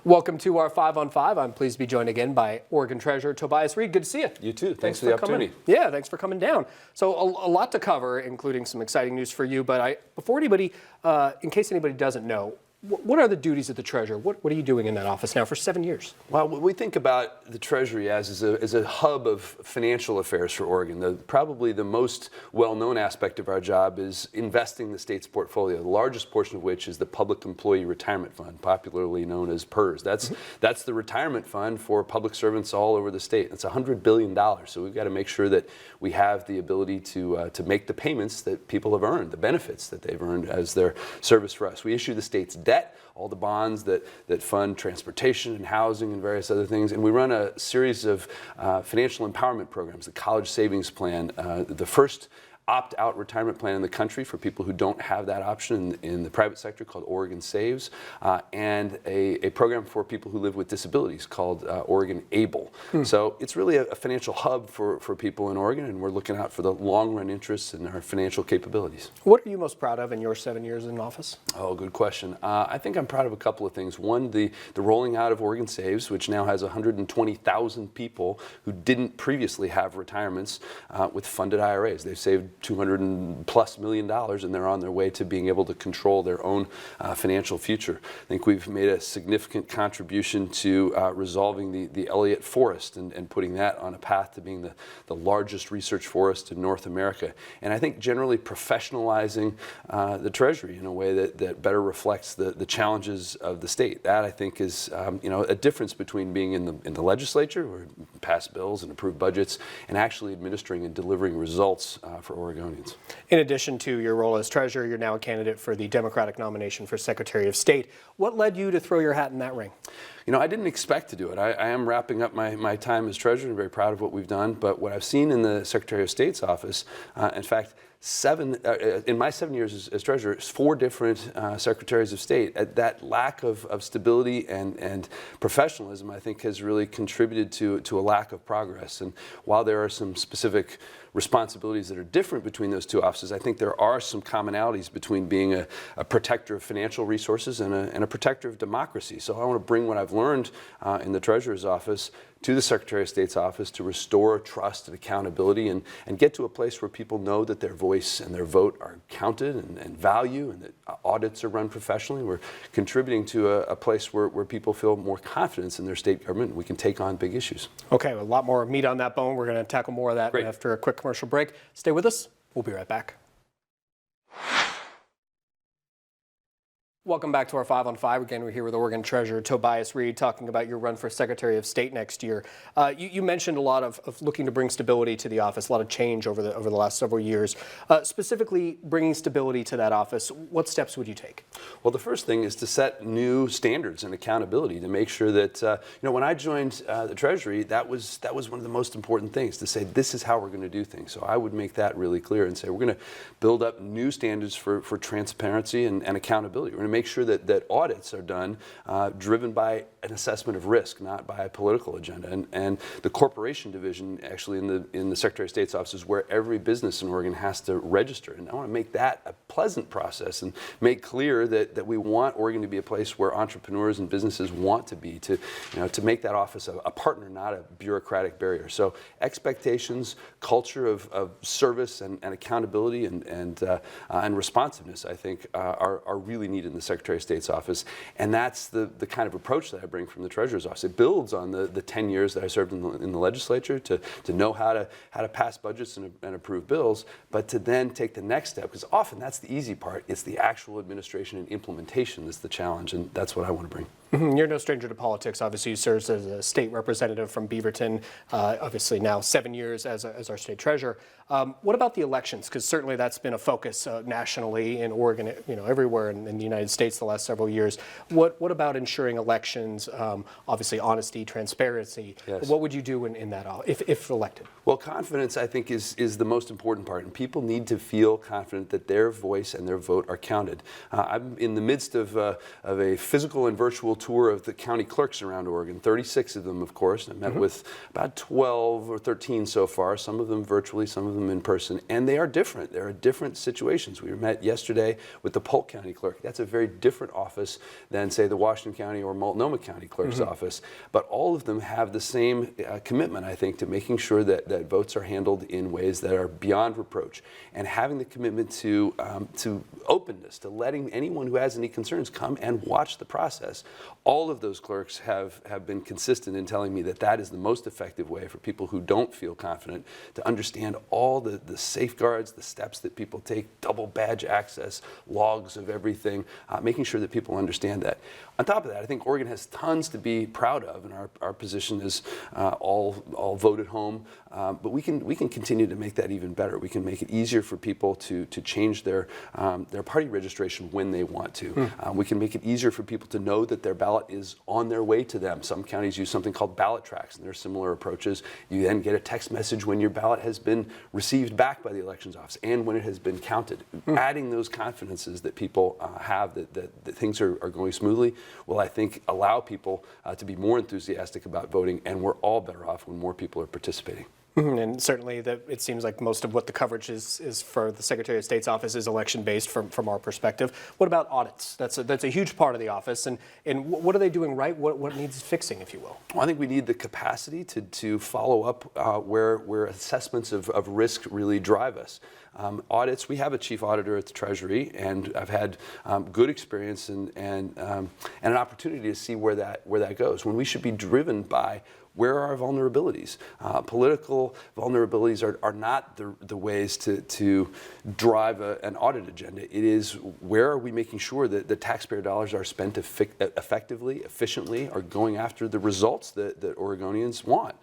Welcome to our 5 on 5. I'm pleased to be joined again by Oregon Treasurer Tobias Read. Good to see you. You too. Thanks for the opportunity. Yeah, thanks for coming down. So a lot to cover, including some exciting news for you. But before anybody, in case anybody doesn't know, what are the duties of the Treasurer? What are you doing in that office now for 7 years? Well, we think about the Treasury as a hub of financial affairs for Oregon. Probably the most well-known aspect of our job is investing the state's portfolio, the largest portion of which is the Public Employee Retirement Fund, popularly known as PERS. That's the retirement fund for public servants all over the state. It's $100 billion, so we've got to make sure that we have the ability to make the payments that people have earned, the benefits that they've earned as their service for us. We issue the state's debt, all the bonds that fund transportation and housing and various other things. And we run a series of financial empowerment programs, the College Savings Plan, the first opt-out retirement plan in the country for people who don't have that option in the private sector called Oregon Saves, and a program for people who live with disabilities called Oregon Able. So it's really a financial hub for people in Oregon, and we're looking out for the long-run interests and our financial capabilities. What are you most proud of in your 7 years in office? Oh, good question. I think I'm proud of a couple of things. One, the rolling out of Oregon Saves, which now has 120,000 people who didn't previously have retirements with funded IRAs. They've saved $200+ million, and they're on their way to being able to control their own financial future. I think we've made a significant contribution to resolving the Elliott Forest and putting that on a path to being the largest research forest in North America. And I think generally professionalizing the Treasury in a way that better reflects the challenges of the state. That I think is a difference between being in the legislature, where we pass bills and approve budgets, and actually administering and delivering results for Oregonians. In addition to your role as Treasurer, you're now a candidate for the Democratic nomination for Secretary of State. What led you to throw your hat in that ring? You know, I didn't expect to do it. I am wrapping up my time as Treasurer and very proud of what we've done. But what I've seen in the Secretary of State's office, in fact, in my 7 years as Treasurer, 4 different Secretaries of State, that lack of stability and professionalism, I think, has really contributed to a lack of progress. And while there are some specific responsibilities that are different between those two offices, I think there are some commonalities between being a protector of financial resources and a protector of democracy. So I want to bring what I've learned in the Treasurer's office to the Secretary of State's office to restore trust and accountability and get to a place where people know that their voice and their vote are counted and value, and that audits are run professionally. We're contributing to a place where people feel more confidence in their state government, and we can take on big issues. Okay, a lot more meat on that bone. We're going to tackle more of that after a quick commercial break. Stay with us. We'll be right back. Welcome back to our 5 on 5. Again, we're here with Oregon Treasurer Tobias Read talking about your run for Secretary of State next year. You mentioned a lot of looking to bring stability to the office, a lot of change over the last several years. Specifically, bringing stability to that office, what steps would you take? Well, the first thing is to set new standards and accountability to make sure that, when I joined the Treasury, that was one of the most important things, to say this is how we're going to do things. So I would make that really clear and say we're going to build up new standards for transparency and accountability. We're going to make sure that audits are done driven by an assessment of risk, not by a political agenda. And the corporation division, actually in the Secretary of State's office, is where every business in Oregon has to register. And I want to make that a pleasant process and make clear that we want Oregon to be a place where entrepreneurs and businesses want to be, to make that office a partner, not a bureaucratic barrier. So expectations, culture of service and accountability and responsiveness, I think, are really needed in the Secretary of State's office. And that's the kind of approach that I bring from the Treasurer's office. It builds on the 10 years that I served in the legislature to know how to pass budgets and approve bills, but to then take the next step, because often that's the easy part. It's the actual administration and implementation that's the challenge, and that's what I want to bring. You're no stranger to politics. Obviously, you served as a state representative from Beaverton, obviously now 7 years as our state treasurer. What about the elections? Because certainly that's been a focus nationally in Oregon, everywhere in the United States the last several years. What about ensuring elections, obviously honesty, transparency? Yes. What would you do in that if elected? Well, confidence, I think, is the most important part, and people need to feel confident that their voice and their vote are counted. I'm in the midst of a physical and virtual tour of the county clerks around Oregon, 36 of them, of course. I met with about 12 or 13 so far, some of them virtually, some of them in person, and they are different. There are different situations. We met yesterday with the Polk County clerk. That's a very different office than, say, the Washington County or Multnomah County clerk's office, but all of them have the same commitment, I think, to making sure that votes are handled in ways that are beyond reproach, and having the commitment to openness, to letting anyone who has any concerns come and watch the process. All of those clerks have been consistent in telling me that that is the most effective way for people who don't feel confident to understand all the safeguards, the steps that people take, double badge access, logs of everything, making sure that people understand that. On top of that, I think Oregon has tons to be proud of, and our position is all voted home, but we can continue to make that even better. We can make it easier for people to change their party registration when they want to. We can make it easier for people to know that their ballot is on their way to them. Some counties use something called ballot tracks, and there are similar approaches. You then get a text message when your ballot has been received back by the elections office and when it has been counted. Adding those confidences that people have that things are going smoothly will, I think, allow people to be more enthusiastic about voting, and we're all better off when more people are participating. And certainly it seems like most of what the coverage is for the Secretary of State's office is election-based from our perspective. What about audits? That's a huge part of the office. And what are they doing right? What needs fixing, if you will? Well, I think we need the capacity to follow up where assessments of risk really drive us. Audits, we have a chief auditor at the Treasury, and I've had good experience and an opportunity to see where that goes. When we should be driven by where are our vulnerabilities? Political vulnerabilities are not the ways to drive an audit agenda. It is where are we making sure that the taxpayer dollars are spent effectively, efficiently, are going after the results that Oregonians want.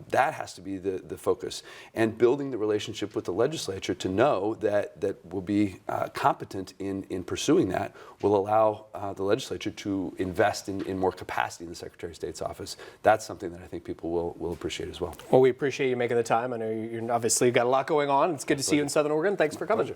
That has to be the focus. And building the relationship with the legislature to know that we'll be competent in pursuing that will allow the legislature to invest in more capacity in the Secretary of State's office. That's something that I think people will appreciate as well. Well, we appreciate you making the time. I know you're obviously got a lot going on. It's good to see you in Southern Oregon. Thanks for coming.